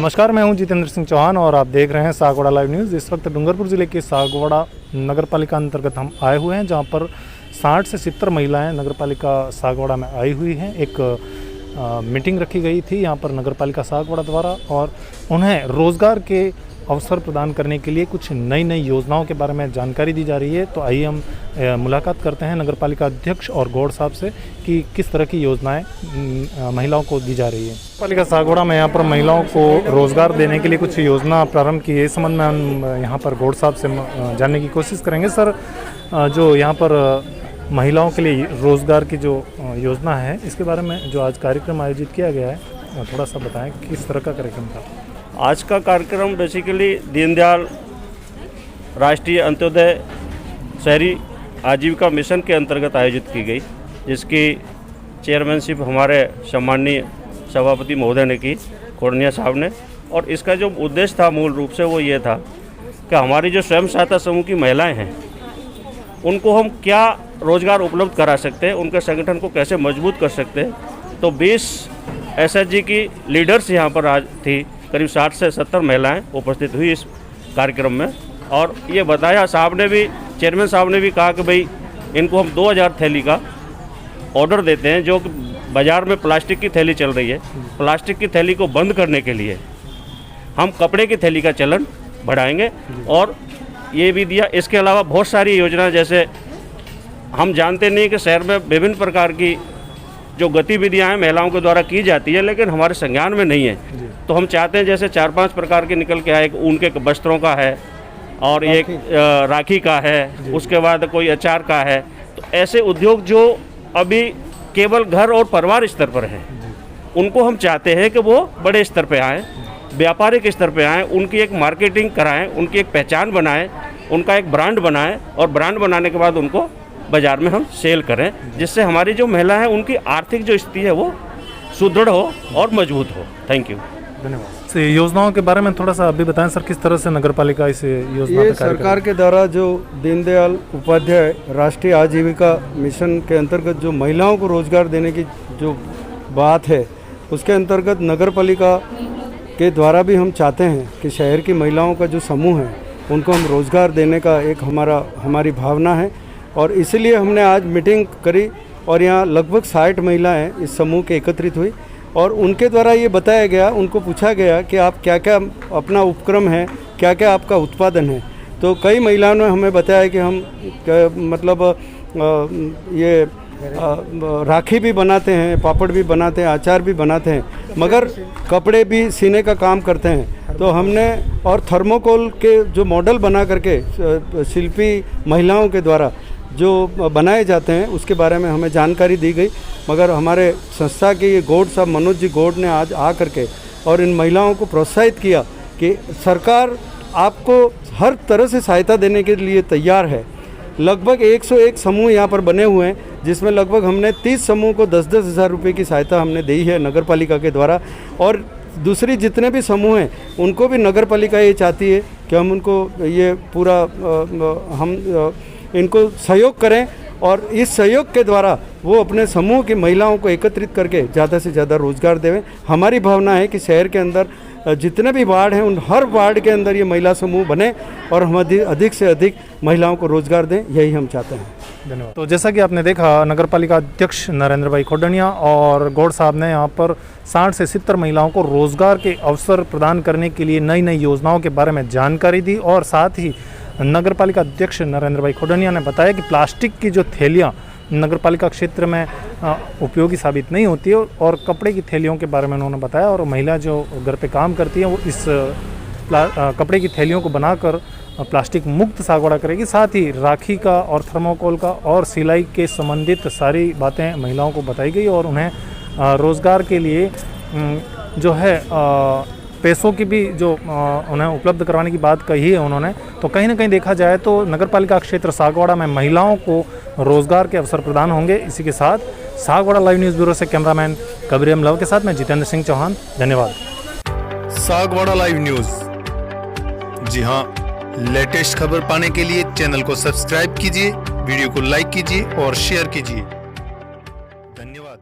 नमस्कार, मैं हूं जितेंद्र सिंह चौहान और आप देख रहे हैं सागवाड़ा लाइव न्यूज़। इस वक्त डूंगरपुर ज़िले के सागवाड़ा नगर पालिका अंतर्गत हम आए हुए हैं, जहां पर 60 से 70 महिलाएं नगर पालिका सागवाड़ा में आई हुई हैं। एक मीटिंग रखी गई थी यहां पर नगर पालिका सागवाड़ा द्वारा, और उन्हें रोज़गार के अवसर प्रदान करने के लिए कुछ नई नई योजनाओं के बारे में जानकारी दी जा रही है। तो आइए हम मुलाकात करते हैं नगर पालिका अध्यक्ष और गौड़ साहब से कि किस तरह की योजनाएं महिलाओं को दी जा रही है। पालिका सागवाड़ा में यहाँ पर महिलाओं को रोज़गार देने के लिए कुछ योजना प्रारंभ की है। इस संबंध में हम यहाँ पर गौड़ साहब से जानने की कोशिश करेंगे। सर, जो यहाँ पर महिलाओं के लिए रोज़गार की जो योजना है, इसके बारे में जो आज कार्यक्रम आयोजित किया गया है, थोड़ा सा बताएं किस तरह का कार्यक्रम था। आज का कार्यक्रम बेसिकली दीनदयाल राष्ट्रीय अंत्योदय शहरी आजीविका मिशन के अंतर्गत आयोजित की गई, जिसकी चेयरमैनशिप हमारे सम्माननीय सभापति महोदय ने की, खोड़निया साहब ने। और इसका जो उद्देश्य था मूल रूप से वो ये था कि हमारी जो स्वयं सहायता समूह की महिलाएं हैं, उनको हम क्या रोज़गार उपलब्ध करा सकते हैं, उनके संगठन को कैसे मजबूत कर सकते हैं। तो 20 एसएचजी की लीडर्स यहाँ पर आज थी, करीब 60 से 70 महिलाएं उपस्थित हुई इस कार्यक्रम में। और ये बताया साहब ने भी, चेयरमैन साहब ने भी कहा कि भाई इनको हम 2000 थैली का ऑर्डर देते हैं। जो बाज़ार में प्लास्टिक की थैली चल रही है, प्लास्टिक की थैली को बंद करने के लिए हम कपड़े की थैली का चलन बढ़ाएंगे। और ये भी दिया, इसके अलावा बहुत सारी योजना, जैसे हम जानते नहीं कि शहर में विभिन्न प्रकार की जो गतिविधियां हैं महिलाओं के द्वारा की जाती है, लेकिन हमारे संज्ञान में नहीं है। तो हम चाहते हैं जैसे 4-5 प्रकार के निकल के आए, एक ऊन के वस्त्रों का है और एक राखी का है, उसके बाद कोई अचार का है। तो ऐसे उद्योग जो अभी केवल घर और परिवार स्तर पर हैं, उनको हम चाहते हैं कि वो बड़े स्तर पर आएँ, व्यापारिक स्तर पर आएँ, उनकी एक मार्केटिंग कराएँ, उनकी एक पहचान बनाएँ, उनका एक ब्रांड बनाएँ, और ब्रांड बनाने के बाद उनको बाज़ार में हम सेल करें, जिससे हमारी जो महिला है उनकी आर्थिक जो स्थिति है वो सुदृढ़ हो और मजबूत हो। थैंक यू, धन्यवाद। योजनाओं के बारे में थोड़ा सा अभी बताएं सर, किस तरह से नगर पालिका इस योजना ये सरकार के द्वारा जो दीनदयाल उपाध्याय राष्ट्रीय आजीविका मिशन के अंतर्गत जो महिलाओं को रोजगार देने की जो बात है, उसके अंतर्गत नगर पालिका के द्वारा भी हम चाहते हैं कि शहर की महिलाओं का जो समूह है उनको हम रोज़गार देने का एक हमारी भावना है। और इसलिए हमने आज मीटिंग करी और यहाँ लगभग 60 महिलाएं इस समूह के एकत्रित हुई, और उनके द्वारा ये बताया गया, उनको पूछा गया कि आप क्या क्या अपना उपक्रम है, क्या क्या आपका उत्पादन है। तो कई महिलाओं ने हमें बताया कि हम ये राखी भी बनाते हैं, पापड़ भी बनाते हैं, अचार भी बनाते हैं, मगर कपड़े भी सीने का काम करते हैं। तो हमने और थर्मोकोल के जो मॉडल बना करके शिल्पी महिलाओं के द्वारा जो बनाए जाते हैं, उसके बारे में हमें जानकारी दी गई। मगर हमारे संस्था के ये गौड़ साहब, मनोज जी गौड़ ने आज आ करके और इन महिलाओं को प्रोत्साहित किया कि सरकार आपको हर तरह से सहायता देने के लिए तैयार है। लगभग 101 समूह यहाँ पर बने हुए हैं, जिसमें लगभग हमने 30 समूह को 10-10 हज़ार रुपये की सहायता हमने दी है नगर पालिका के द्वारा। और दूसरी जितने भी समूह हैं उनको भी नगर पालिका ये चाहती है कि हम उनको ये पूरा हम इनको सहयोग करें, और इस सहयोग के द्वारा वो अपने समूह की महिलाओं को एकत्रित करके ज़्यादा से ज़्यादा रोज़गार देवें। हमारी भावना है कि शहर के अंदर जितने भी वार्ड हैं, उन हर वार्ड के अंदर ये महिला समूह बने और हम अधिक से अधिक महिलाओं को रोज़गार दें, यही हम चाहते हैं। धन्यवाद। तो जैसा कि आपने देखा, नगर पालिका अध्यक्ष नरेंद्र भाई खोड़निया और गौड़ साहब ने यहाँ पर 60 से 70 महिलाओं को रोज़गार के अवसर प्रदान करने के लिए नई नई योजनाओं के बारे में जानकारी दी। और साथ ही नगर पालिका अध्यक्ष नरेंद्र भाई खोड़निया ने बताया कि प्लास्टिक की जो थैलियाँ नगर पालिका क्षेत्र में उपयोगी साबित नहीं होती है, और कपड़े की थैलियों के बारे में उन्होंने बताया। और महिला जो घर पे काम करती हैं वो इस कपड़े की थैलियों को बनाकर प्लास्टिक मुक्त सागवाड़ा करेगी। साथ ही राखी का और थर्मोकोल का और सिलाई के संबंधित सारी बातें महिलाओं को बताई गई, और उन्हें रोज़गार के लिए जो है पैसों की भी जो उन्हें उपलब्ध करवाने की बात कही है उन्होंने। तो कहीं ना कहीं देखा जाए तो नगर पालिका क्षेत्र सागवाड़ा में महिलाओं को रोज़गार के अवसर प्रदान होंगे। इसी के साथ सागवाड़ा लाइव न्यूज़ ब्यूरो से कैमरामैन कबीर लव के साथ मैं जितेंद्र सिंह चौहान, धन्यवाद। सागवाड़ा लाइव न्यूज़, जी हाँ, लेटेस्ट खबर पाने के लिए चैनल को सब्सक्राइब कीजिए, वीडियो को लाइक कीजिए और शेयर कीजिए। धन्यवाद।